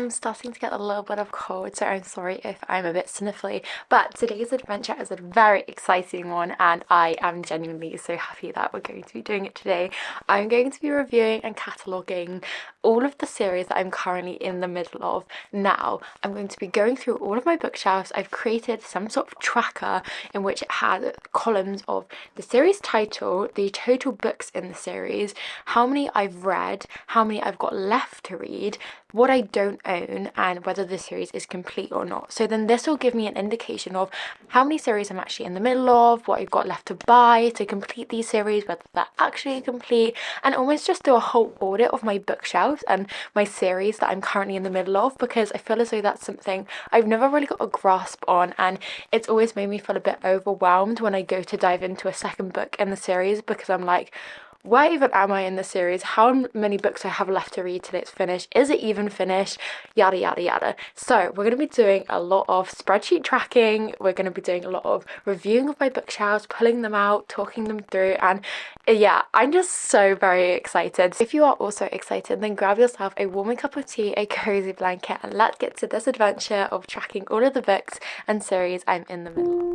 I'm starting to get a little bit of cold, so I'm sorry if I'm a bit sniffly, but today's adventure is a very exciting one and I am genuinely so happy that we're going to be doing it today. I'm going to be reviewing and cataloguing all of the series that I'm currently in the middle of now. I'm going to be going through all of my bookshelves. I've created some sort of tracker in which it has columns of the series title, the total books in the series, how many I've read, how many I've got left to read, what I don't own, and whether the series is complete or not. So then this will give me an indication of how many series I'm actually in the middle of, what I've got left to buy to complete these series, whether they're actually complete, and almost just do a whole audit of my bookshelves and my series that I'm currently in the middle of, because I feel as though that's something I've never really got a grasp on, and it's always made me feel a bit overwhelmed when I go to dive into a second book in the series, because I'm like, where even am I in the series? How many books I have left to read till it's finished? Is it even finished? Yada yada yada. So we're going to be doing a lot of spreadsheet tracking. We're going to be doing a lot of reviewing of my bookshelves, pulling them out, talking them through, and yeah, I'm just so very excited. If you are also excited, then grab yourself a warming cup of tea, a cozy blanket, and let's get to this adventure of tracking all of the books and series I'm in the middle of.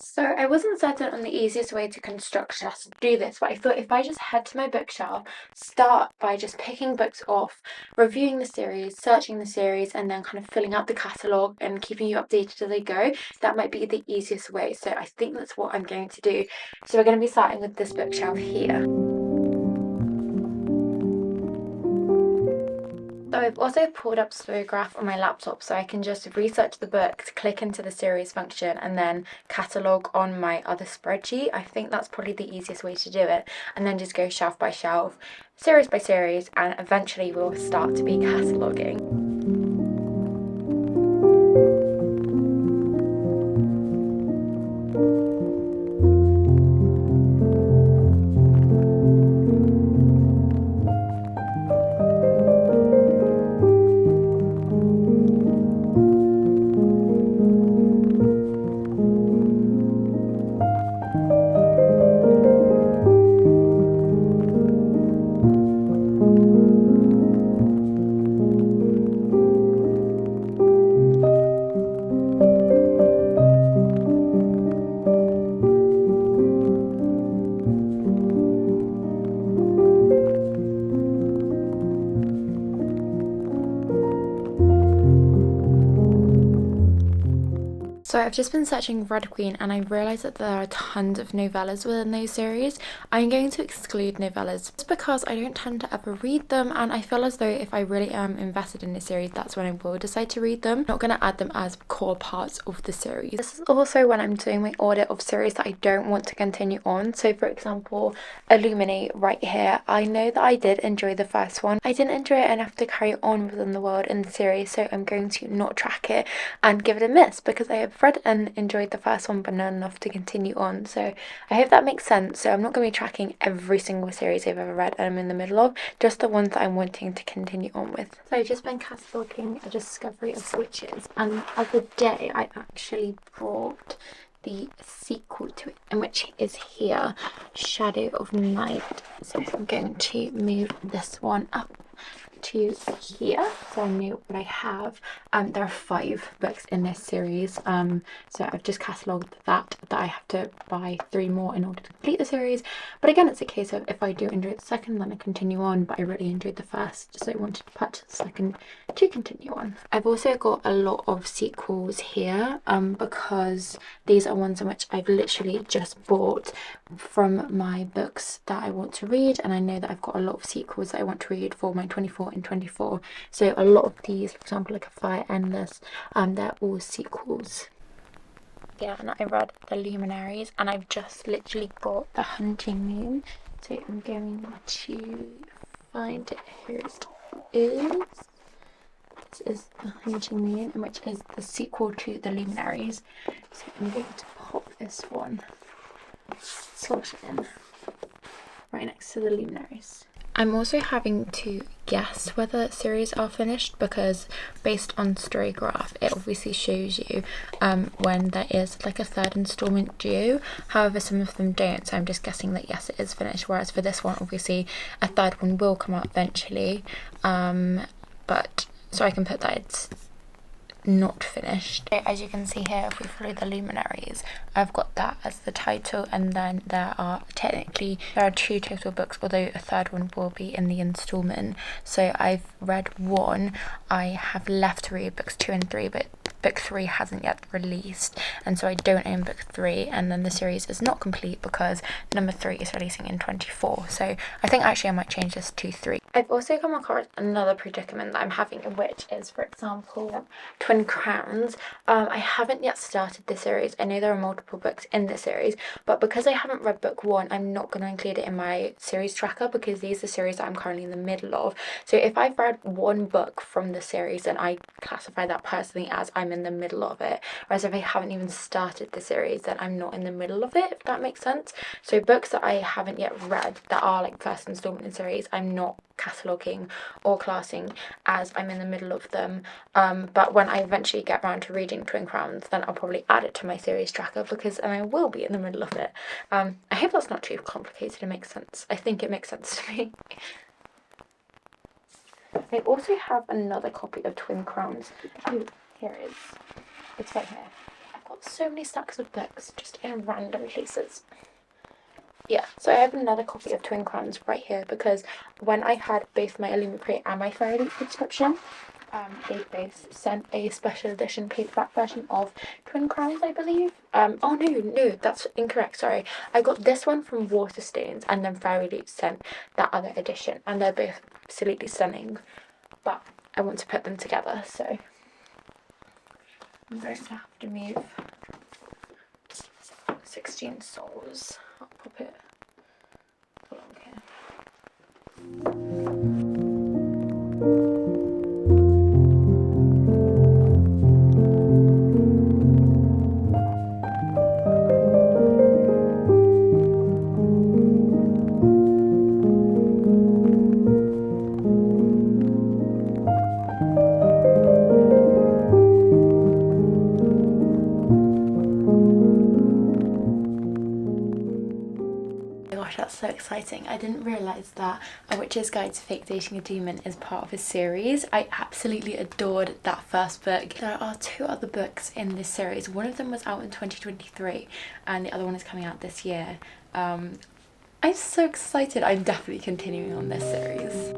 So I wasn't certain on the easiest way to construct just do this, but I thought if I just head to my bookshelf, start by just picking books off, reviewing the series, searching the series, and then kind of filling out the catalogue and keeping you updated as I go, that might be the easiest way. So I think that's what I'm going to do. So we're going to be starting with this bookshelf here. So I've also pulled up Slowgraph on my laptop so I can just research the book, click into the series function, and then catalogue on my other spreadsheet. I think that's probably the easiest way to do it, and then just go shelf by shelf, series by series, and eventually we'll start to be cataloguing. So I've just been searching Red Queen and I realised that there are tons of novellas within those series. I'm going to exclude novellas just because I don't tend to ever read them, and I feel as though if I really am invested in a series, that's when I will decide to read them. I'm not going to add them as core parts of the series. This is also when I'm doing my audit of series that I don't want to continue on. So for example, Illuminate right here, I know that I did enjoy the first one. I didn't enjoy it enough to carry on within the world in the series, so I'm going to not track it and give it a miss because I have read and enjoyed the first one but not enough to continue on. So I hope that makes sense. So I'm not going to be tracking every single series I've ever read and I'm in the middle of, just the ones that I'm wanting to continue on with. So I've just been cataloguing A Discovery of Witches, and the other day I actually brought the sequel to it, and which is here, Shadow of Night. So I'm going to move this one up to here so I know what I have. There are 5 books in this series, so I've just catalogued that I have to buy 3 more in order to complete the series. But again, it's a case of if I do enjoy the second, then I continue on, but I really enjoyed the first, so I wanted to purchase the second to continue on. I've also got a lot of sequels here because these are ones in which I've literally just bought from my books that I want to read, and I know that I've got a lot of sequels that I want to read for my 24 and 24. So a lot of these, for example, like A Fire Endless, they're all sequels. Yeah, and I read The Luminaries, and I've just literally got The Hunting Moon, so I'm going to find it. Here it is. This is The Hunting Moon, which is the sequel to The Luminaries. So I'm going to pop this one, slot it in right next to The Luminaries. I'm also having to guess whether series are finished because based on Storygraph it obviously shows you when there is like a third installment due. However, some of them don't, so I'm just guessing that yes, it is finished, whereas for this one obviously a third one will come out eventually, but so I can put that it's not finished. As you can see here, if we follow the luminaries, I've got that as the title, and then there are 2 total books, although a third one will be in the installment. So I've read 1. I have left to read books 2 and 3, but book 3 hasn't yet released, and so I don't own book 3, and then the series is not complete because number 3 is releasing in 2024. So I think actually I might change this to 3. I've also come across another predicament that I'm having, which is, for example, Twin Crowns. I haven't yet started this series. I know there are multiple books in this series, but because I haven't read book 1, I'm not going to include it in my series tracker because these are series that I'm currently in the middle of. So if I've read 1 book from the series, then I classify that personally as I'm in the middle of it, whereas if I haven't even started the series, then I'm not in the middle of it, if that makes sense. So books that I haven't yet read that are like first installment in series, I'm not cataloguing or classing as I'm in the middle of them, but when I eventually get around to reading Twin Crowns, then I'll probably add it to my series tracker because I will be in the middle of it. I hope that's not too complicated. It makes sense. I think it makes sense to me. I also have another copy of Twin Crowns. Oh, here it is. It's right here. I've got so many stacks of books just in random places. Yeah, so I have another copy of Twin Crowns right here because when I had both my 𝐬𝐞𝐫𝐢𝐞 and my ♂subscription, they both sent a special edition paperback version of Twin Crowns, I believe. Oh no, that's incorrect, sorry. I got this one from Waterstones, and then ♂sent that other edition, and they're both absolutely stunning, but I want to put them together, so I'm going to have to move 16 Souls. I'll pop it along here. That's so exciting. I didn't realise that A Witch's Guide to Fake Dating a Demon is part of a series. I absolutely adored that first book. There are 2 other books in this series. One of them was out in 2023 and the other one is coming out this year. I'm so excited. I'm definitely continuing on this series.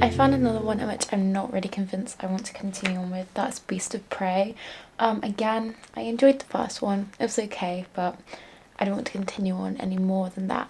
I found another one which I'm not really convinced I want to continue on with. That's Beast of Prey. Again, I enjoyed the first one. It was okay, but I don't want to continue on any more than that.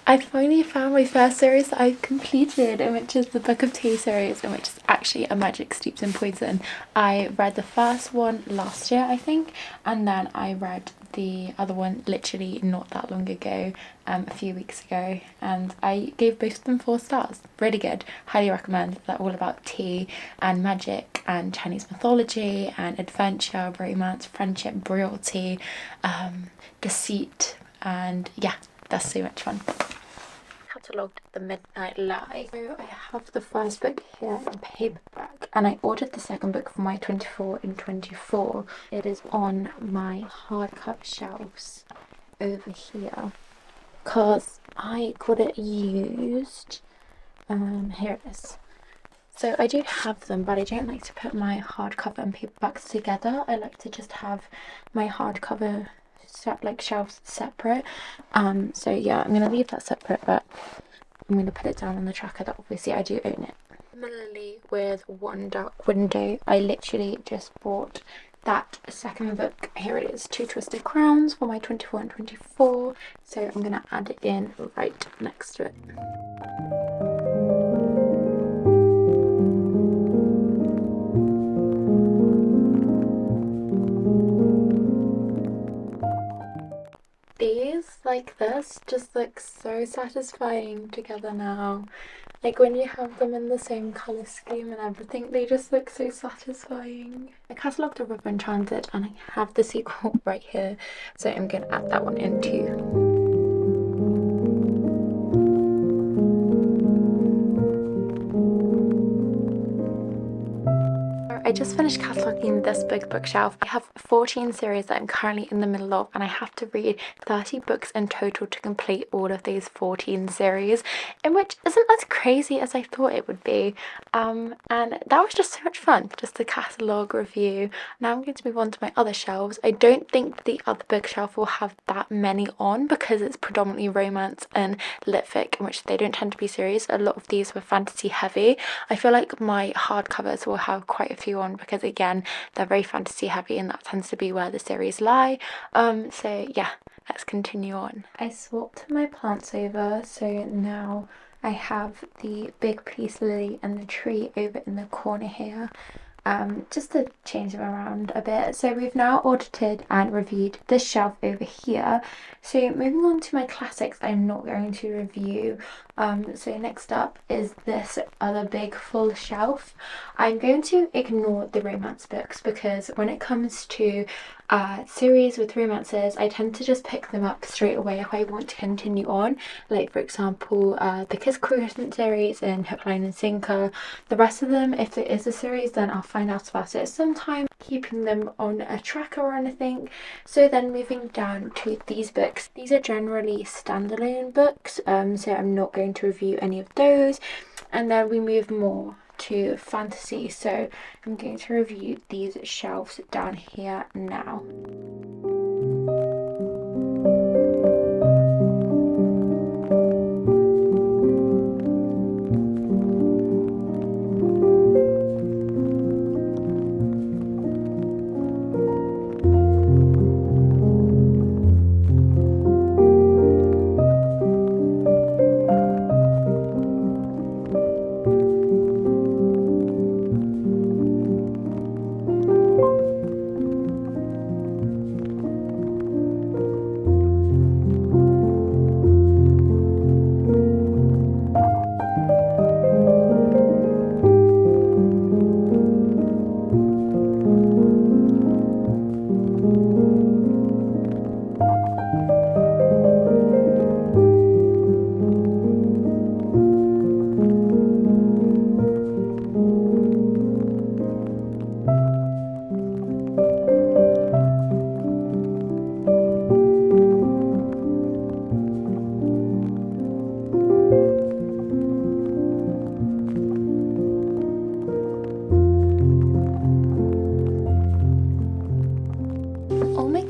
I finally found my first series that I've completed, which is the Book of Tea series, which is actually A Magic Steeped in Poison. I read the first one last year, I think, and then I read the other one literally not that long ago, a few weeks ago, and I gave both of them 4 stars. Really good. Highly recommend. They're all about tea and magic and Chinese mythology and adventure, romance, friendship, royalty, deceit, and yeah, that's so much fun. Catalogued The Midnight Lie. So I have the first book here in paperback, and I ordered the second book for my 24 in 24. It is on my hardcover shelves over here because I got it used. Here it is. So I do have them, but I don't like to put my hardcover and paperbacks together. I like to just have my hardcover shelves separate. So yeah, I'm gonna leave that separate, but I'm gonna put it down on the tracker that obviously I do own it. Similarly with One Dark Window, I literally just bought that second book. Here it is, Two Twisted Crowns for my 24 and 24. So I'm going to add it in right next to it. These, like this, just look so satisfying together now. Like when you have them in the same colour scheme and everything, they just look so satisfying. I catalogued a Ribbon Transit and I have the sequel right here, so I'm going to add that one in too. I just finished cataloguing this big bookshelf. I have 14 series that I'm currently in the middle of, and I have to read 30 books in total to complete all of these 14 series, in which isn't as crazy as I thought it would be. And that was just so much fun, just the catalogue review. Now I'm going to move on to my other shelves. I don't think the other bookshelf will have that many on because it's predominantly romance and lit fic, in which they don't tend to be series. A lot of these were fantasy heavy. I feel like my hardcovers will have quite a few on because again they're very fantasy heavy and that tends to be where the series lie. So yeah, let's continue on. I swapped my plants over, so now I have the big peace lily and the tree over in the corner here. Just to change them around a bit. So we've now audited and reviewed this shelf over here. So moving on to my classics, I'm not going to review. So next up is this other big full shelf. I'm going to ignore the romance books because when it comes to series with romances, I tend to just pick them up straight away if I want to continue on. Like for example, the Kiss Cruisant series and Hook, Line and Sinker. The rest of them, if it is a series, then I'll find out about it sometime, keeping them on a tracker or anything. So then moving down to these books. These are generally standalone books, so I'm not going to review any of those. And then we move more to fantasy, so I'm going to review these shelves down here now.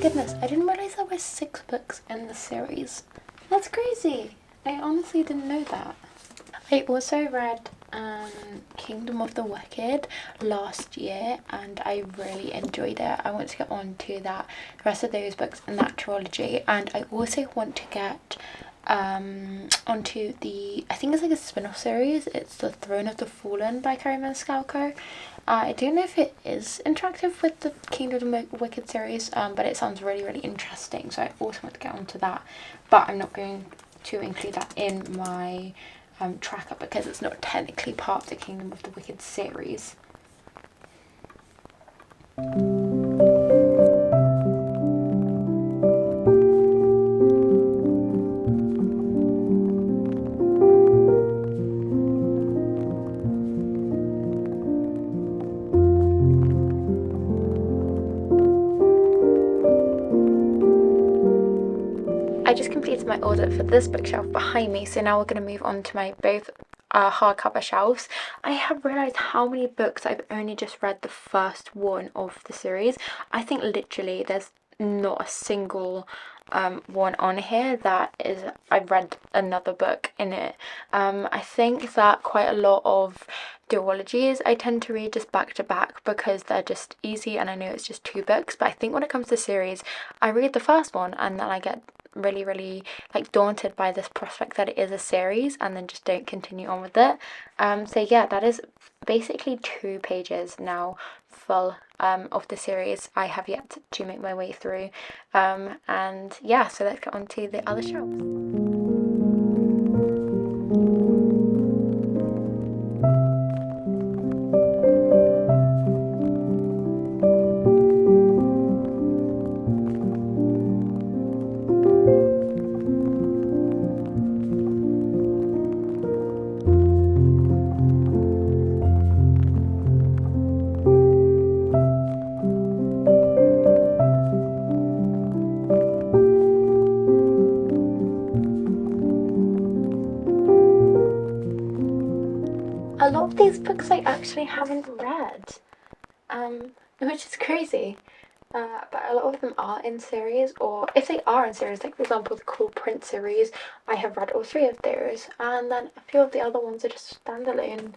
Goodness, I didn't realise there were 6 books in the series. That's crazy. I honestly didn't know that. I also read Kingdom of the Wicked last year and I really enjoyed it. I want to get on to the rest of those books in that trilogy, and I also want to get onto the, I think it's like a spin-off series. It's The Throne of the Fallen by 𝐬𝐞𝐫𝐢. I don't know if it is interactive with the Kingdom of the Wicked series, but it sounds really, really interesting, so I also want to get onto that, but I'm not going to include that in my tracker because it's not technically part of the Kingdom of the Wicked series. I just completed my audit for this bookshelf behind me, so now we're going to move on to my both hardcover shelves. I have realised how many books I've only just read the first one of the series. I think literally there's not a single one on here that is, I've read another book in it. I think that quite a lot of duologies I tend to read just back to back because they're just easy and I know it's just 2 books, but I think when it comes to series, I read the first one and then I get really like daunted by this prospect that it is a series and then just don't continue on with it. So yeah, that is basically 2 pages now full of the series I have yet to make my way through. And yeah, so let's get on to the other shelves. A lot of these books I actually haven't read, which is crazy. But a lot of them are in series, or if they are in series, like for example the Cruel Prince series, I have read all 3 of those, and then a few of the other ones are just standalone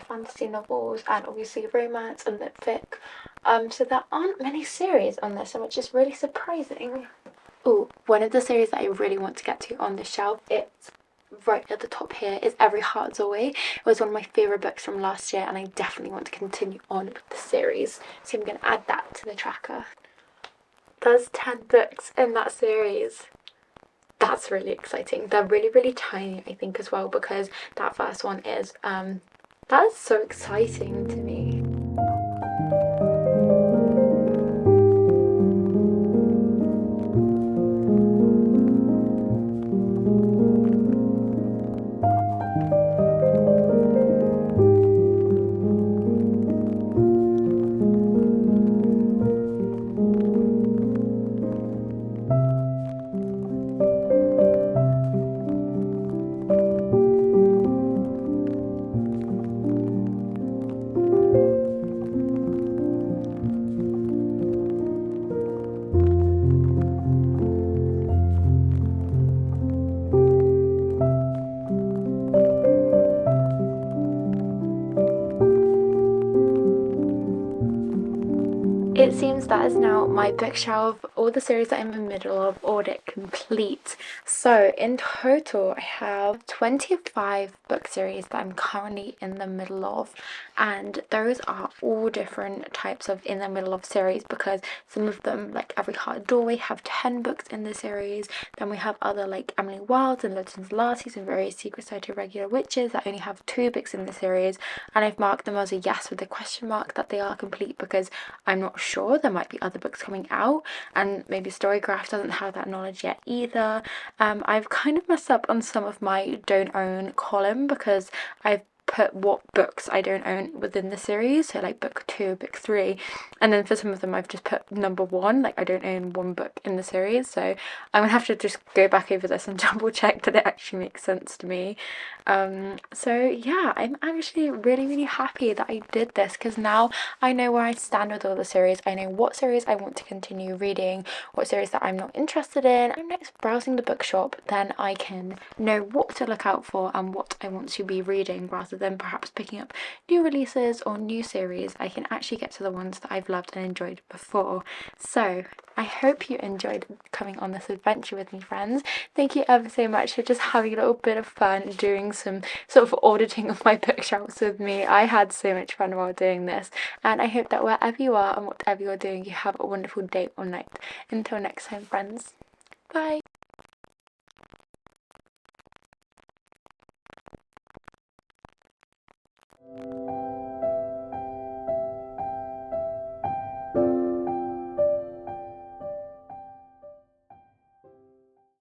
fantasy novels and obviously romance and lit fic. So there aren't many series on this, which is really surprising. Oh, one of the series that I really want to get to on this shelf, it's right at the top here, is Every Heart's Away. It was one of my favourite books from last year and I definitely want to continue on with the series, so I'm going to add that to the tracker. There's 10 books in that series. That's really exciting. They're really tiny, I think, as well, because that first one is that is so exciting to me. It seems that is now my bookshelf, all the series that I'm in the middle of, audit complete. So in total I have 25 book series that I'm currently in the middle of, and those are all different types of in the middle of series, because some of them, like Every Heart Doorway, have 10 books in the series. Then we have other like Emily Wilds and Legends Lassies and Various Secret Society of Regular Witches that only have 2 books in the series, and I've marked them as a yes with a question mark that they are complete because I'm not sure, there might be other books coming out and maybe Storygraph doesn't have that knowledge yet either. I've kind of messed up on some of my don't own column because I've put what books I don't own within the series, so like book 2, book 3, and then for some of them I've just put number 1, like I don't own 1 book in the series, so I'm gonna have to just go back over this and double check that it actually makes sense to me. So yeah, I'm actually really happy that I did this, because now I know where I stand with all the series. I know what series I want to continue reading, what series that I'm not interested in. I'm next browsing the bookshop, then I can know what to look out for and what I want to be reading, rather than perhaps picking up new releases or new series. I can actually get to the ones that I've loved and enjoyed before. So I hope you enjoyed coming on this adventure with me, friends. Thank you ever so much for just having a little bit of fun doing some sort of auditing of my bookshelves with me. I had so much fun while doing this, and I hope that wherever you are and whatever you're doing, you have a wonderful day or night. Until next time, friends. Bye.